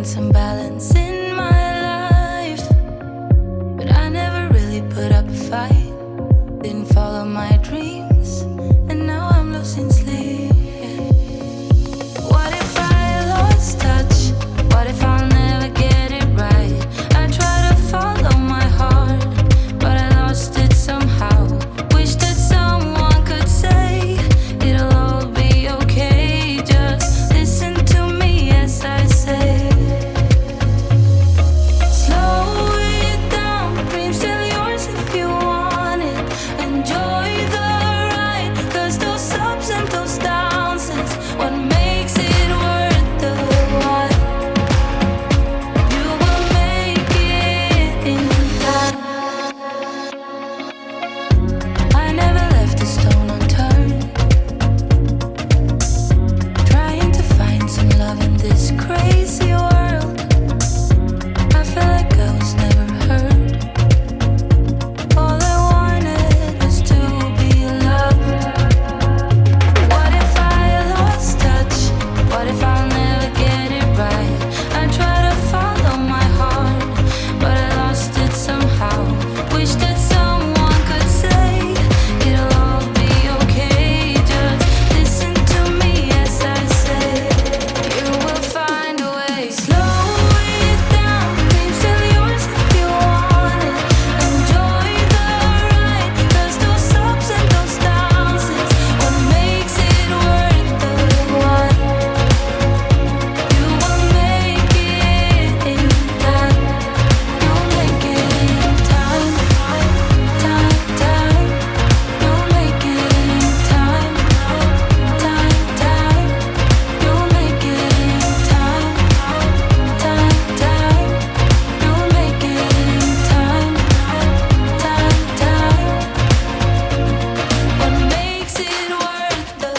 some balance in my life, but I never really put up a fight. Didn't follow my dreams, and now I'm losing sleep. What if I lost touch? What if I'll never get it right? I try to follow my heart, but I lost it somehow. Wish that someone could say it'll all be okay. Just listen to me as I say. Slow it down, dreams still yours if you want it. Enjoy the ride, 'cause those ups and those downs is what makes it worth the while. You will make it in time. I never left a stone unturned, trying to find some love in this crazy world. I felt like I was never heard. All I wanted was to be loved. What if I lost touch? What if I'll never get it right? I try to follow my heart, but I lost it somehow. Wish that someone could say it'll all be okay. Just listen to me as I say. You will find a way. Slow it down, dreams still yours if you want it. Enjoy the ride, 'cause those ups and those downs is what makes it worth the while. You will make it in time. You'll make it in time. Time, time. You'll make it in time. Time, time. You'll make it in time. Time, time. You'll make it in time. Time, time. What makes it worth the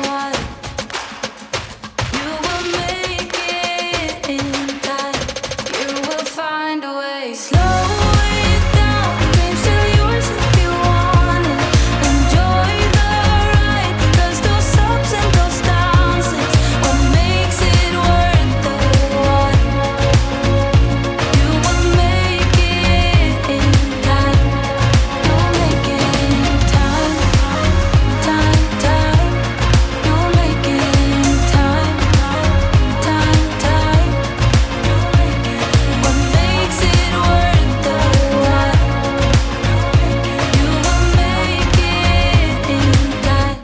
while? You will make it in time. You will find a way. Slow it down, dreams still yours if you want it. Enjoy the ride, 'cause those ups and those downs is what makes it worth the while. You will make it in time. You'll make it in time. Time, time. You'll make it in time. Time, time. What makes it worth the while? You will make it in time.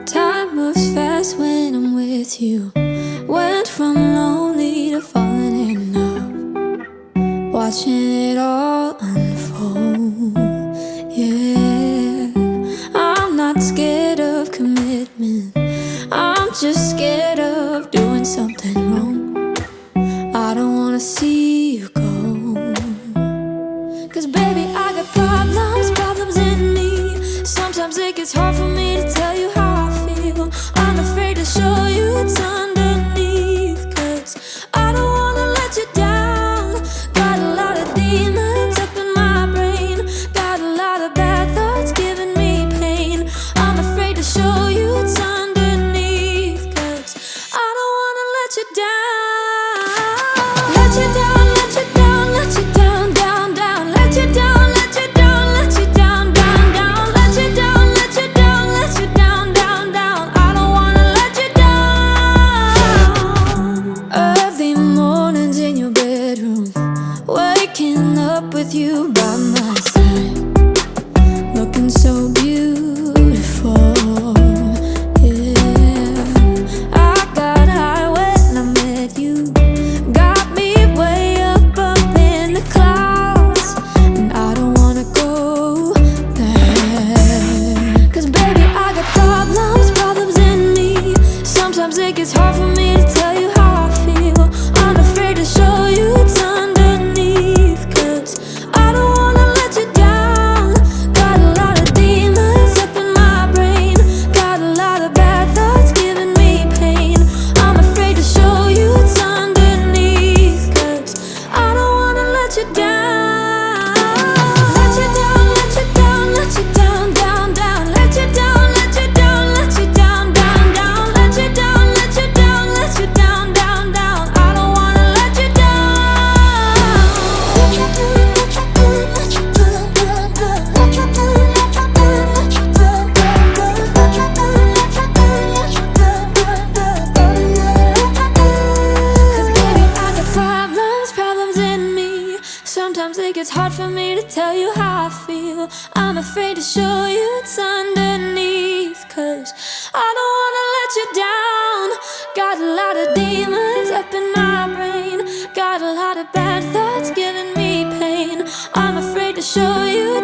Time moves fast when I'm with you. Went from lonely to falling in love, watching it all unfold. Yeah, I'm not scared of commitment. I'm just scared of doing something wrong. I don't wanna see you go, 'cause baby, I got problems in me. Sometimes it gets hard for me to tell you how I feel. I'm afraid to show you it's underneath, 'cause I don't wanna let you down. Got a lot of demons up in my brain, got a lot of bad thoughts giving me pain. I'm afraid to show you it's underneath, 'cause I don't wanna let you down. Let you down, let you down, let you down, down, down. Let you down, let you down, let you down, down, down. Let you down, let you down, let you down, down, down. I don't wanna let you down. Early mornings in your bedroom, waking up with you by my side, looking so beautiful. Yeah, I got high when I met you, got me way up in the clouds, and I don't wanna go there, 'cause baby, I got problems in me. Sometimes it gets hard for me to tell you how I feel. I'm afraid to show you it's underneath, 'cause I don't wanna let you down. Got a lot of demons up in my brain, got a lot of bad thoughts giving me pain. I'm afraid to show you it's underneath. it's hard for me to tell you how I feel. I'm afraid to show you what's underneath, 'cause I don't wanna let you down. Got a lot of demons up in my brain. Got a lot of bad thoughts giving me pain. I'm afraid to show you